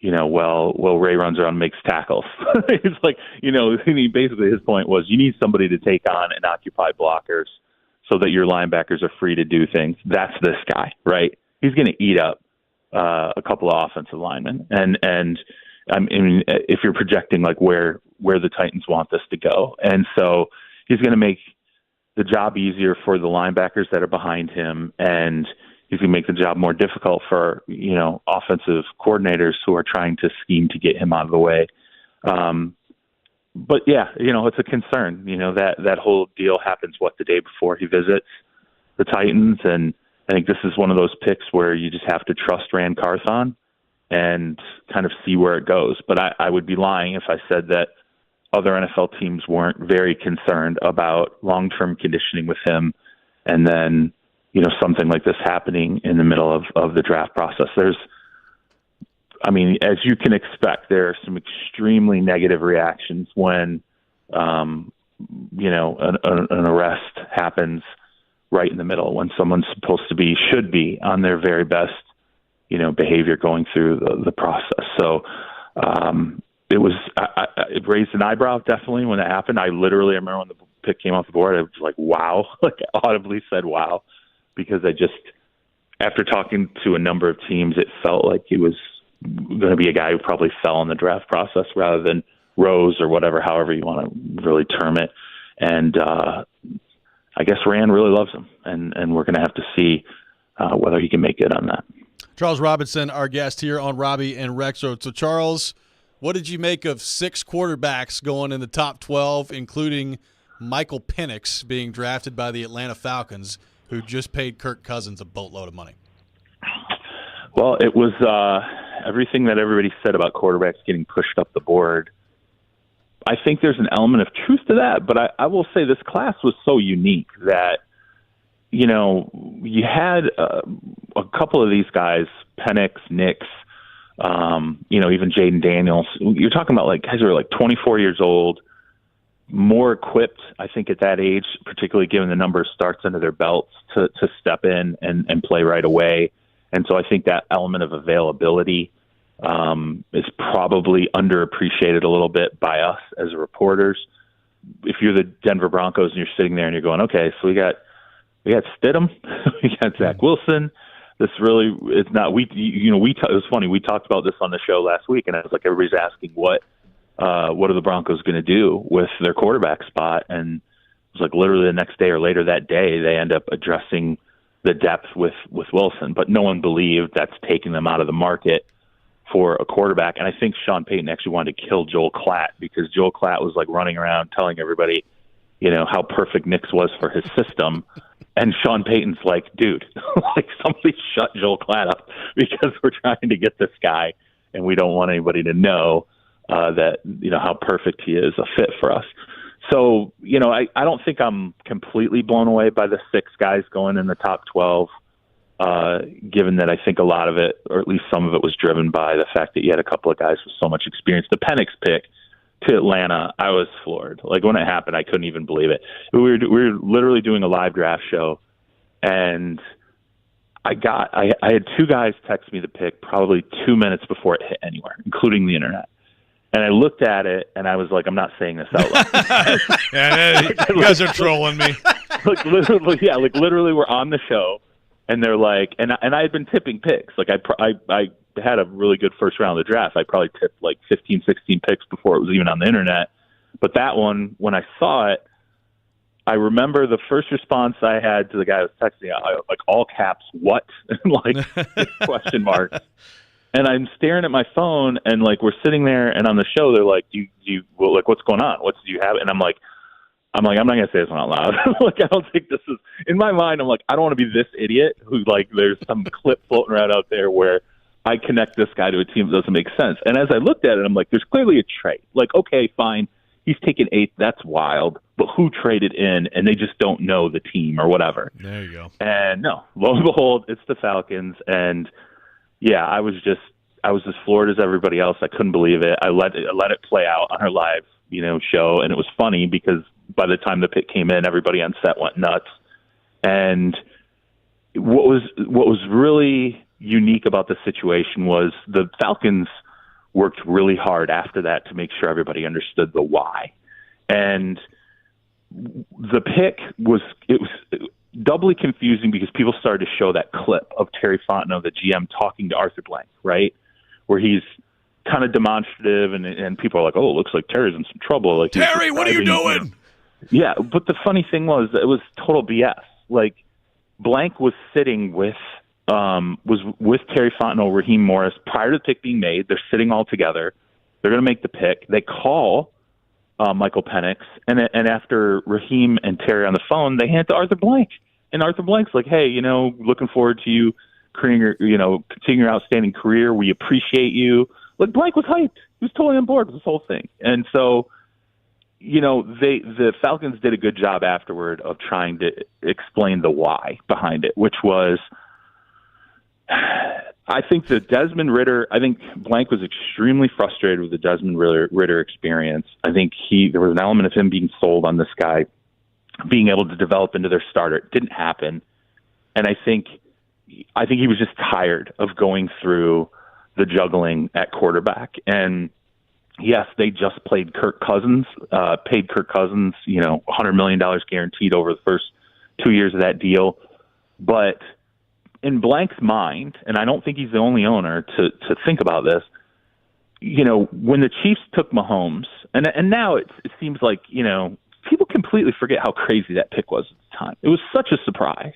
Ray runs around and makes tackles. It's like, basically his point was you need somebody to take on and occupy blockers so that your linebackers are free to do things. That's this guy, right? He's going to eat up a couple of offensive linemen. And I mean, if you're projecting like where the Titans want this to go. And so he's going to make the job easier for the linebackers that are behind him, and he's going to make the job more difficult for, offensive coordinators who are trying to scheme to get him out of the way. But yeah, it's a concern, that whole deal happens, the day before he visits the Titans. And I think this is one of those picks where you just have to trust Rand Carthon and kind of see where it goes. But I would be lying if I said that other NFL teams weren't very concerned about long-term conditioning with him. And then, something like this happening in the middle of the draft process. As you can expect, there are some extremely negative reactions when, an arrest happens right in the middle, when someone's should be on their very best, behavior going through the process. So it raised an eyebrow definitely when it happened. I remember when the pick came off the board, I was like, wow, like audibly said, wow. Because after talking to a number of teams, it felt like he was going to be a guy who probably fell in the draft process rather than rose or however you want to really term it. And I guess Rand really loves him, and we're going to have to see whether he can make good on that. Charles Robinson, our guest here on Robby and Rexrode. So, Charles, what did you make of 6 quarterbacks going in the top 12, including Michael Penix being drafted by the Atlanta Falcons, who just paid Kirk Cousins a boatload of money? Well, it was everything that everybody said about quarterbacks getting pushed up the board. I think there's an element of truth to that, but I will say this class was so unique that, you had a couple of these guys, Penix, Nix, even Jaden Daniels. You're talking about like guys who are like 24 years old, more equipped, I think, at that age, particularly given the number of starts under their belts to step in and play right away. And so I think that element of availability is probably underappreciated a little bit by us as reporters. If you're the Denver Broncos and you're sitting there and you're going, okay, so we got Stidham, we got Zach Wilson. This really is not. It was funny. We talked about this on the show last week, and I was like, everybody's asking what are the Broncos going to do with their quarterback spot? And it was like literally the next day or later that day, they end up addressing the depth with Wilson, but no one believed that's taking them out of the market for a quarterback. And I think Sean Payton actually wanted to kill Joel Klatt because Joel Klatt was like running around telling everybody, how perfect Nix was for his system. And Sean Payton's like, dude, like somebody shut Joel Klatt up because we're trying to get this guy and we don't want anybody to know that, how perfect he is a fit for us. So, I don't think I'm completely blown away by the 6 guys going in the top 12, given that I think a lot of it, or at least some of it, was driven by the fact that you had a couple of guys with so much experience. The Penix pick to Atlanta, I was floored. Like when it happened, I couldn't even believe it. We were literally doing a live draft show, and I had 2 guys text me the pick probably 2 minutes before it hit anywhere, including the internet. And I looked at it, and I was like, I'm not saying this out loud. Yeah, you guys are trolling me. Literally, we're on the show, and they're like, and I had been tipping picks. Like, I had a really good first round of the draft. I probably tipped like 15, 16 picks before it was even on the internet. But that one, when I saw it, I remember the first response I had to the guy who was texting, like all caps, what? Like question marks. And I'm staring at my phone, and like we're sitting there, and on the show they're like, like what's going on? What do you have? And I'm like, I'm not gonna say this one out loud. Like I don't think this is in my mind. I'm like, I don't want to be this idiot who like there's some clip floating around out there where I connect this guy to a team that doesn't make sense. And as I looked at it, I'm like, there's clearly a trade. Like, okay, fine, he's taken 8th. That's wild. But who traded in? And they just don't know the team or whatever. There you go. And no, lo and behold, it's the Falcons. And yeah, I was as floored as everybody else. I couldn't believe it. I let it play out on our live, show, and it was funny because by the time the pick came in, everybody on set went nuts. And what was really unique about the situation was the Falcons worked really hard after that to make sure everybody understood the why. And the pick was doubly confusing because people started to show that clip of Terry Fontenot, the GM, talking to Arthur Blank, right? Where he's kind of demonstrative, and people are like, "Oh, it looks like Terry's in some trouble." Like, Terry, what are you doing? Yeah, but the funny thing was, it was total BS. Like, Blank was sitting with Terry Fontenot, Raheem Morris prior to the pick being made. They're sitting all together. They're going to make the pick. They call Michael Penix, and after Raheem and Terry on the phone, they hand it to Arthur Blank, and Arthur Blank's like, "Hey, looking forward to you continuing your outstanding career. We appreciate you." Like, Blank was hyped. He was totally on board with this whole thing. And so, the Falcons did a good job afterward of trying to explain the why behind it, which was, I think I think Blank was extremely frustrated with the Desmond Ridder experience. I think there was an element of him being sold on this guy being able to develop into their starter. It didn't happen. And I think he was just tired of going through the juggling at quarterback. And yes, they just paid Kirk Cousins, $100 million guaranteed over the first 2 years of that deal. But in Blank's mind, and I don't think he's the only owner to think about this, when the Chiefs took Mahomes, and now it seems like, people completely forget how crazy that pick was at the time. It was such a surprise.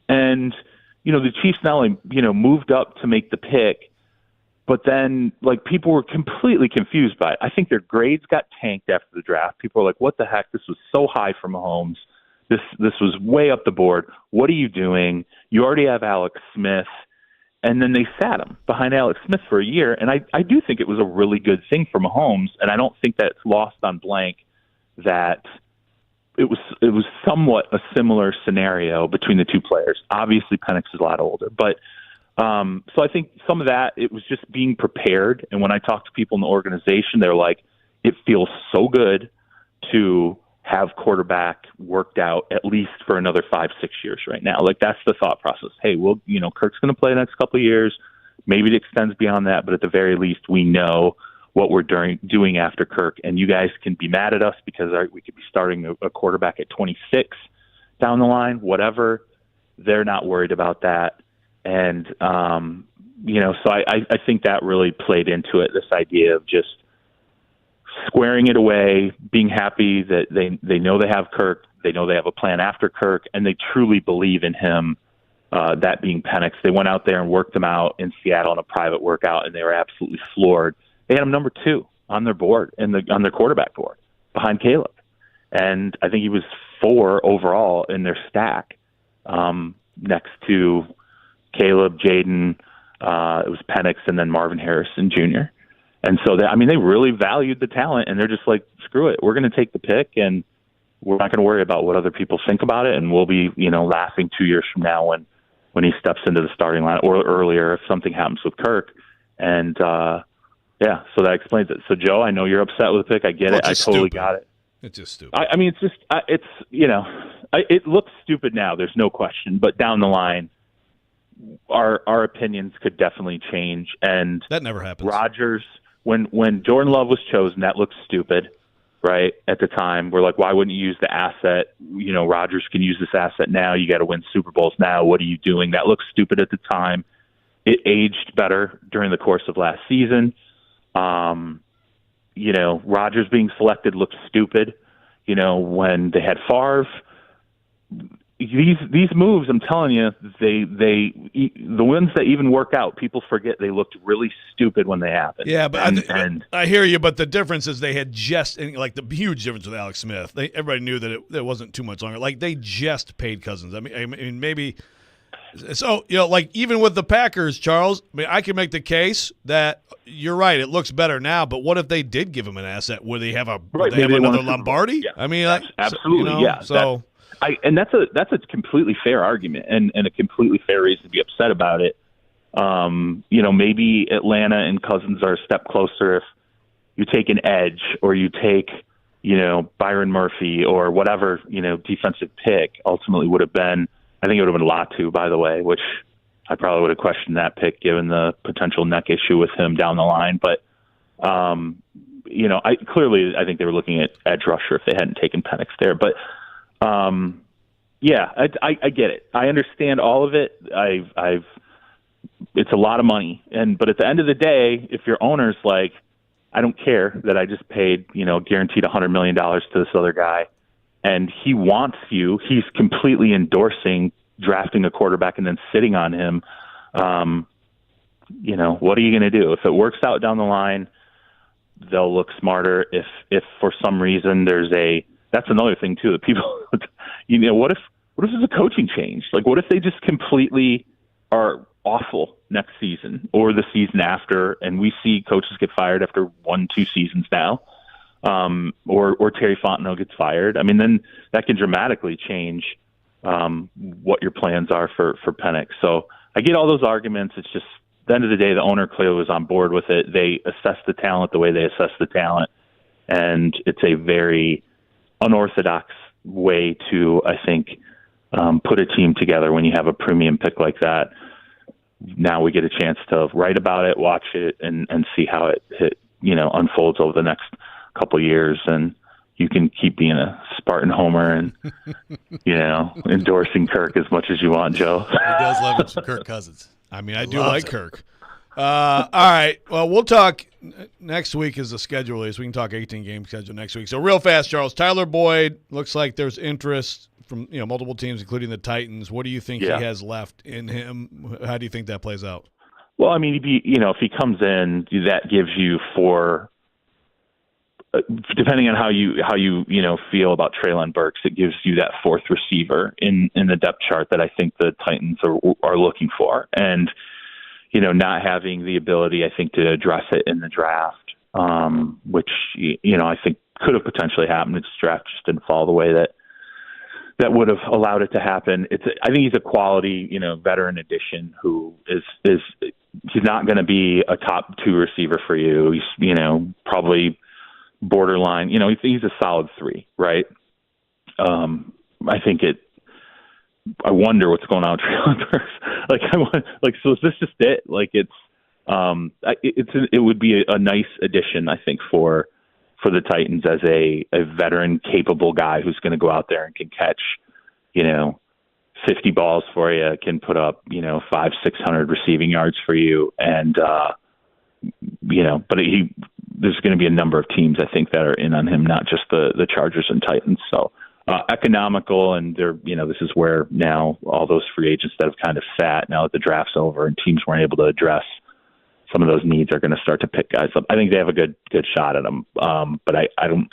And, the Chiefs not only, moved up to make the pick, but then, people were completely confused by it. I think their grades got tanked after the draft. People were like, what the heck? This was so high for Mahomes. This was way up the board. What are you doing? You already have Alex Smith. And then they sat him behind Alex Smith for a year. And I do think it was a really good thing for Mahomes. And I don't think that's lost on Blank that it was somewhat a similar scenario between the two players. Obviously, Penix is a lot older. But so I think some of that, it was just being prepared. And when I talk to people in the organization, they're like, it feels so good to have quarterback worked out at least for another 5-6 years right now. Like, that's the thought process. Hey, Kirk's going to play the next couple of years. Maybe it extends beyond that, but at the very least, we know what we're doing after Kirk. And you guys can be mad at us because we could be starting a quarterback at 26 down the line, whatever. They're not worried about that. And, so I think that really played into it, this idea of just squaring it away, being happy that they know they have Kirk, they know they have a plan after Kirk, and they truly believe in him, that being Penix. They went out there and worked him out in Seattle in a private workout, and they were absolutely floored. They had him number 2 on their board, on their quarterback board, behind Caleb. And I think he was 4 overall in their stack, next to Caleb, Jaden, it was Penix, and then Marvin Harrison Jr. And so, they really valued the talent, and they're just like, screw it. We're going to take the pick, and we're not going to worry about what other people think about it, and we'll be, laughing 2 years from now when he steps into the starting line, or earlier if something happens with Kirk. And, so that explains it. So, Joe, I know you're upset with the pick. I get it. I totally got it. It's just stupid. It's just it looks stupid now. There's no question. But down the line, our opinions could definitely change. And that never happens. Rodgers, when Jordan Love was chosen, that looked stupid, right? At the time, we're like, why wouldn't you use the asset? Rodgers can use this asset now. You got to win Super Bowls now. What are you doing? That looked stupid at the time. It aged better during the course of last season. Rodgers being selected looked stupid, when they had Favre. These moves, I'm telling you, the ones that even work out, people forget they looked really stupid when they happened. Yeah, but I hear you. But the difference is they had the huge difference with Alex Smith. Everybody knew that it wasn't too much longer. Like, they just paid Cousins. I mean, maybe. So, even with the Packers, Charles, I can make the case that you're right. It looks better now, but what if they did give him an asset? Would they have another Lombardi? Yeah. Absolutely. Yeah. So. And that's a completely fair argument and a completely fair reason to be upset about it. Maybe Atlanta and Cousins are a step closer if you take an edge or you take, Byron Murphy or whatever, defensive pick ultimately would have been. I think it would have been Latu, by the way, which I probably would have questioned that pick given the potential neck issue with him down the line. But I think they were looking at edge rusher if they hadn't taken Penix there. But yeah, I get it. I understand all of it. It's a lot of money, but at the end of the day, if your owner's like, I don't care that I just paid guaranteed $100 million to this other guy, and he wants you, he's completely endorsing drafting a quarterback and then sitting on him. What are you going to do? If it works out down the line, they'll look smarter. If for some reason that's another thing too, that people, what if there's a coaching change? Like, what if they just completely are awful next season or the season after, and we see coaches get fired after 1-2 seasons now, or Terry Fontenot gets fired? I mean, then that can dramatically change what your plans are for Penix. So I get all those arguments. It's just, at the end of the day, the owner clearly was on board with it. They assess the talent the way they assess the talent, and it's a very unorthodox way to, I think, put a team together when you have a premium pick like that. Now we get a chance to write about it, watch it, and see how it unfolds over the next couple of years. And you can keep being a Spartan homer and endorsing Kirk as much as you want, Joe. He does love him some Kirk Cousins. I mean, I do like Kirk. All right. Well, we'll talk next week as the schedule is. We can talk 18-game schedule next week. So real fast, Charles. Tyler Boyd, looks like there's interest from multiple teams, including the Titans. What do you think he has left in him? How do you think that plays out? Well, I mean, if he comes in, that gives you depending on how you feel about Treylon Burks, it gives you that fourth receiver in the depth chart that I think the Titans are looking for. And not having the ability, I think, to address it in the draft, which I think could have potentially happened. Its draft just didn't fall the way that would have allowed it to happen. I think he's a quality, veteran addition who he's not going to be a top 2 receiver for you. He's, probably borderline, he's a solid 3, right? I wonder what's going on with Treylon Burks. So is this just it? Like, it would be a nice addition, I think, for the Titans as a veteran, capable guy who's going to go out there and can catch, 50 balls for you, can put up, 500-600 receiving yards for you. And, but there's going to be a number of teams, I think, that are in on him, not just the Chargers and Titans. So economical, and this is where now all those free agents that have kind of sat now that the draft's over and teams weren't able to address some of those needs are going to start to pick guys up. I think they have a good shot at them. But I don't.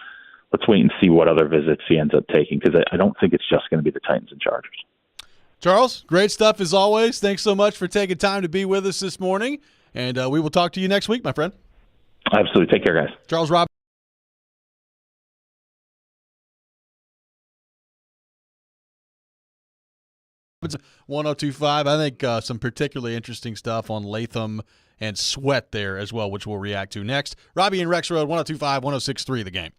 Let's wait and see what other visits he ends up taking, because I don't think it's just going to be the Titans and Chargers. Charles, great stuff as always. Thanks so much for taking time to be with us this morning, and we will talk to you next week, my friend. Absolutely. Take care, guys. Charles Robby. 1025. I think some particularly interesting stuff on Latham and Sweat there as well, which we'll react to next. Robby and Rexrode, 1025, 1063, The Game.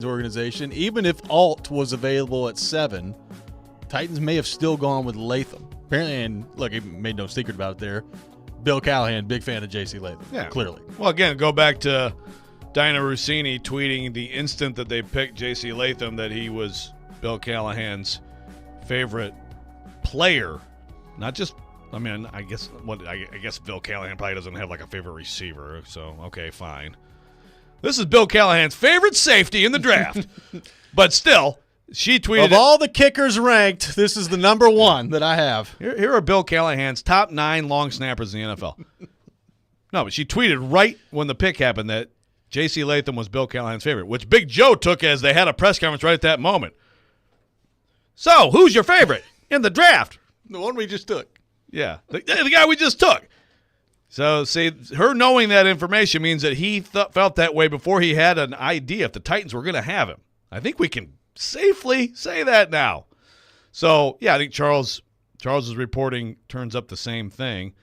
organization. Even if Alt was available at 7, Titans may have still gone with Latham. Apparently, and look, he made no secret about it there. Bill Callahan, big fan of J.C. Latham. Yeah, clearly. Well, again, go back to Diana Rossini tweeting the instant that they picked J.C. Latham that he was Bill Callahan's favorite player. Not just, I mean, I guess Bill Callahan probably doesn't have like a favorite receiver, so okay, fine. This is Bill Callahan's favorite safety in the draft. But still, she tweeted. Of all the kickers ranked, this is the number 1 that I have. Here are Bill Callahan's top 9 long snappers in the NFL. No, but she tweeted right when the pick happened that J.C. Latham was Bill Callahan's favorite, which Big Joe took as they had a press conference right at that moment. So, who's your favorite in the draft? The one we just took. Yeah, the guy we just took. So, see, her knowing that information means that he felt that way before he had an idea if the Titans were going to have him. I think we can safely say that now. So, yeah, I think Charles's reporting turns up the same thing,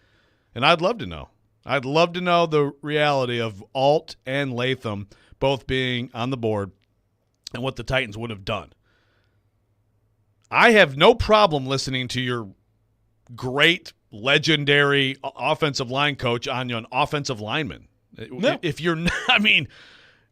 and I'd love to know. I'd love to know the reality of Alt and Latham both being on the board and what the Titans would have done. I have no problem listening to your great, legendary offensive line coach on an offensive lineman. No. If you're not, I mean,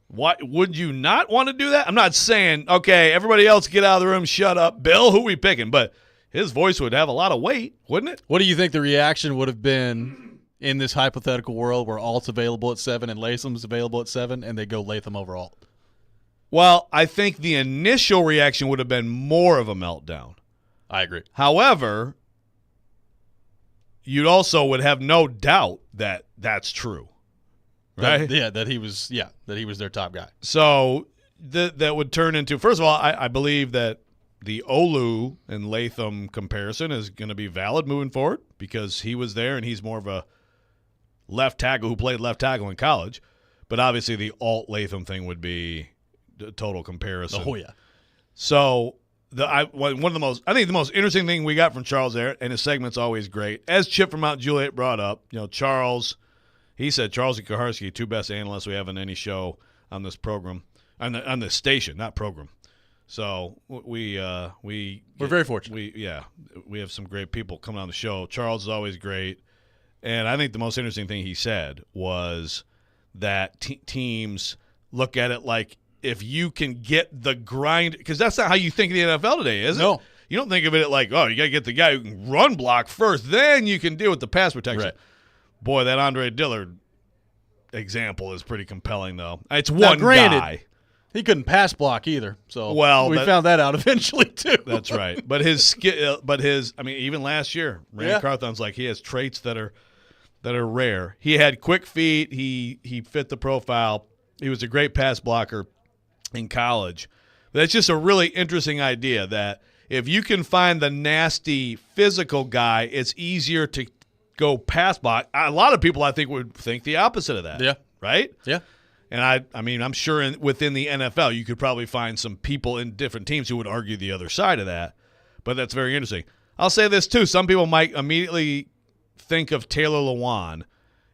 what would you not want to do that? I'm not saying, okay, everybody else get out of the room, shut up. Bill, who we picking? But his voice would have a lot of weight, wouldn't it? What do you think the reaction would have been in this hypothetical world where Alt's available at 7 and Latham's available at 7 and they go Latham over Alt? Well, I think the initial reaction would have been more of a meltdown. I agree. However, you'd also would have no doubt that that's true. Right? That he was their top guy. So that would turn into, first of all, I believe that the Olu and Latham comparison is going to be valid moving forward because he was there and he's more of a left tackle who played left tackle in college. But obviously the Alt Latham thing would be the total comparison. Oh, yeah. So I think the most interesting thing we got from Charles there, and his segment's always great, as Chip from Mount Juliet brought up, Charles, he said Charles and Kaharski, 2 best analysts we have in any show on this program, on this station, not program. So we're very fortunate. We have some great people coming on the show. Charles is always great, and I think the most interesting thing he said was that teams look at it like if you can get the grind, because that's not how you think of the NFL today, is it? No. You don't think of it like, oh, you got to get the guy who can run block first, then you can deal with the pass protection. Right. Boy, that Andre Dillard example is pretty compelling, though. It's one guy. He couldn't pass block either, so we found that out eventually too. That's right. But even last year, Randy Carthon's like he has traits that are rare. He had quick feet. He fit the profile. He was a great pass blocker in college. That's just a really interesting idea that if you can find the nasty physical guy, it's easier to go pass block. A lot of people, I think, would think the opposite of that. Yeah. Right? Yeah. And I mean, I'm sure within the NFL, you could probably find some people in different teams who would argue the other side of that. But that's very interesting. I'll say this, too. Some people might immediately think of Taylor Lewan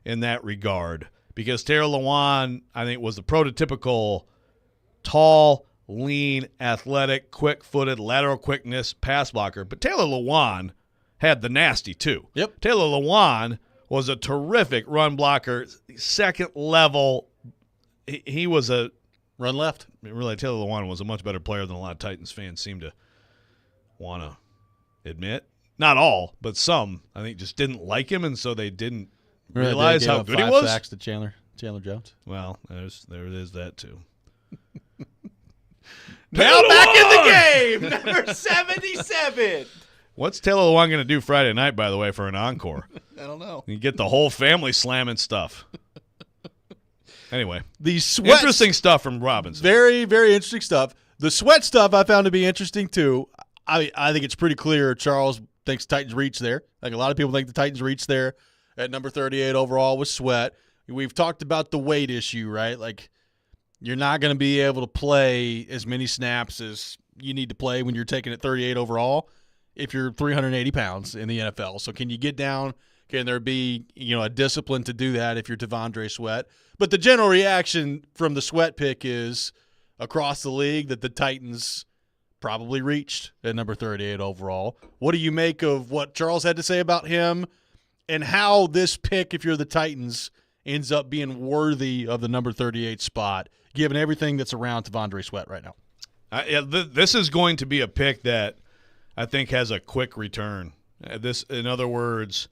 in that regard because Taylor Lewan, I think, was the prototypical tall, lean, athletic, quick-footed, lateral quickness pass blocker. But Taylor Lewan had the nasty, too. Yep. Taylor Lewan was a terrific run blocker, second level. He was a run left. Really, Taylor Lewan was a much better player than a lot of Titans fans seem to want to admit. Not all, but some, I think, just didn't like him, and so they didn't realize how good he was. 5 sacks to Chandler Jones. Well, there it is that too. Now back in the game, number 77. What's Taylor Lewan going to do Friday night, by the way, for an encore? I don't know. You get the whole family slamming stuff. Anyway, interesting stuff from Robinson. Very, very interesting stuff. The sweat stuff I found to be interesting too. I think it's pretty clear Charles thinks Titans reach there. Like a lot of people think the Titans reach there at number 38 overall with Sweat. We've talked about the weight issue, right? Like you're not going to be able to play as many snaps as you need to play when you're taking it 38 overall if you're 380 pounds in the NFL. So can you get down? Can there be, a discipline to do that if you're Devondre Sweat? But the general reaction from the Sweat pick is, across the league that the Titans probably reached at number 38 overall. What do you make of what Charles had to say about him and how this pick, if you're the Titans, ends up being worthy of the number 38 spot, given everything that's around T'Vondre Sweat right now? This is going to be a pick that I think has a quick return. In other words,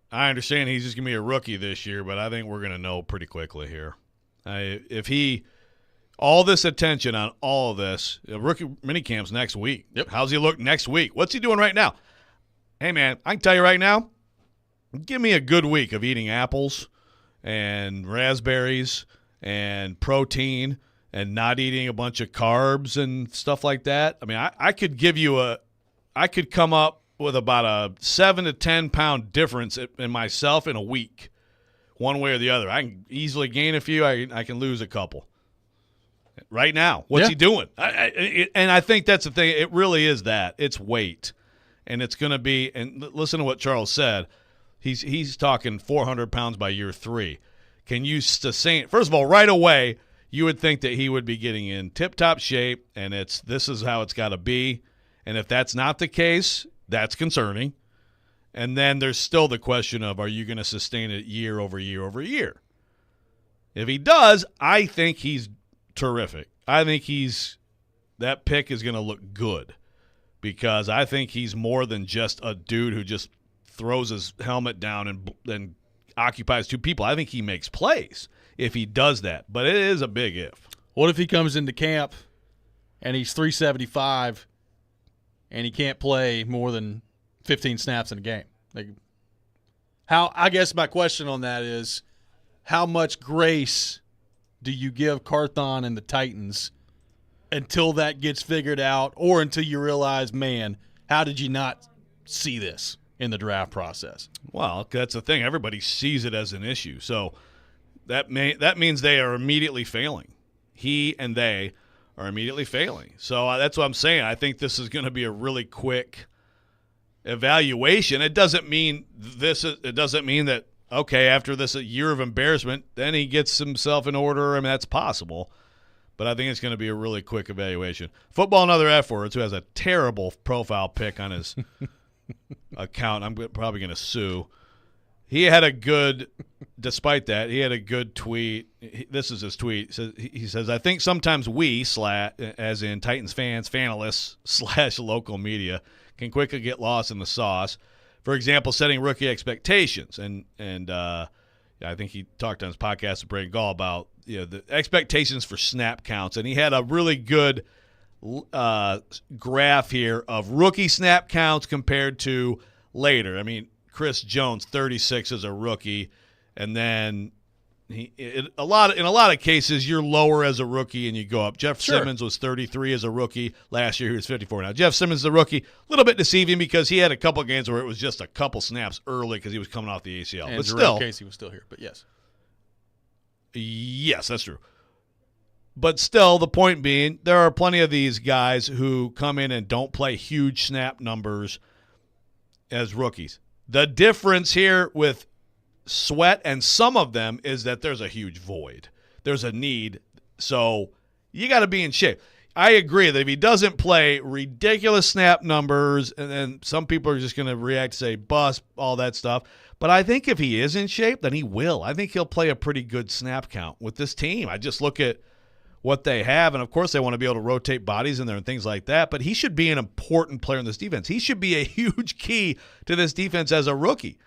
I understand he's just going to be a rookie this year, but I think we're going to know pretty quickly here. All this attention on all of this, rookie minicamp's next week. Yep. How's he look next week? What's he doing right now? Hey, man, I can tell you right now, give me a good week of eating apples and raspberries and protein and not eating a bunch of carbs and stuff like that. I mean, I could come up with about a 7 to 10 pound difference in myself in a week, one way or the other. I can easily gain a few. I can lose a couple. Right now, what's he doing? And I think that's the thing. It really is that. It's weight. And it's going to be – and listen to what Charles said. He's talking 400 pounds by year 3. Can you sustain – first of all, right away, you would think that he would be getting in tip-top shape, and this is how it's got to be. And if that's not the case, that's concerning. And then there's still the question of, are you going to sustain it year over year over year? If he does, I think he's – terrific. I think that pick is going to look good because I think he's more than just a dude who just throws his helmet down and occupies 2 people. I think he makes plays if he does that, but it is a big if. What if he comes into camp and he's 375 and he can't play more than 15 snaps in a game? I guess my question on that is, how much grace do you give Carthon and the Titans until that gets figured out or until you realize, man, how did you not see this in the draft process? Well, that's the thing. Everybody sees it as an issue. So that means they are immediately failing. He and they are immediately failing. So that's what I'm saying. I think this is going to be a really quick evaluation. It doesn't mean that, okay, after this a year of embarrassment, then he gets himself in order. I mean, that's possible. But I think it's going to be a really quick evaluation. Football and Other F Words, who has a terrible profile pic on his account. I'm probably going to sue. Despite that, he had a good tweet. This is his tweet. He says, I think sometimes we, as in Titans fans, fanalists, / local media, can quickly get lost in the sauce. For example, setting rookie expectations, and I think he talked on his podcast with Brayden Gall about the expectations for snap counts, and he had a really good graph here of rookie snap counts compared to later. I mean, Chris Jones, 36 as a rookie, and then in a lot of cases you're lower as a rookie and you go up. Jeff Simmons was 33 as a rookie last year. He was 54 now. Jeff Simmons is a rookie, a little bit deceiving because he had a couple of games where it was just a couple snaps early because he was coming off the ACL. And but Jerome still, Casey was still here. But yes, that's true. But still, the point being, there are plenty of these guys who come in and don't play huge snap numbers as rookies. The difference here with Sweat and some of them is that there's a huge void. There's a need. So you got to be in shape. I agree that if he doesn't play ridiculous snap numbers, and then some people are just going to react, say, bust, all that stuff. But I think if he is in shape, then he will. I think he'll play a pretty good snap count with this team. I just look at what they have, and of course they want to be able to rotate bodies in there and things like that, but he should be an important player in this defense. He should be a huge key to this defense as a rookie,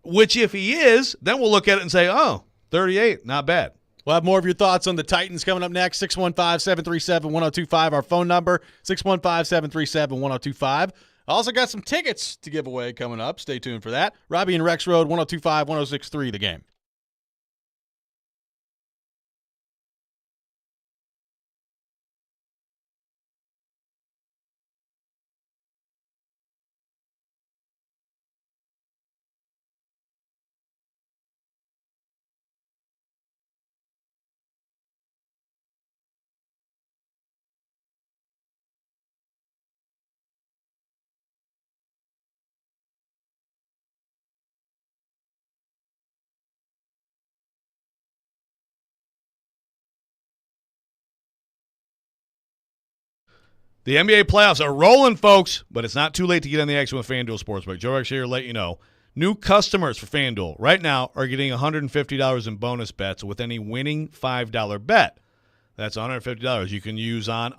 which if he is, then we'll look at it and say, oh, 38, not bad. We'll have more of your thoughts on the Titans coming up next. 615-737-1025, our phone number, 615-737-1025. I also got some tickets to give away coming up. Stay tuned for that. Robby and Rexrode, 102.5, 106.3, The Game. The NBA playoffs are rolling, folks, but it's not too late to get on the action with FanDuel Sportsbook. Joe Rex here to let you know. New customers for FanDuel right now are getting $150 in bonus bets with any winning $5 bet. That's $150 you can use on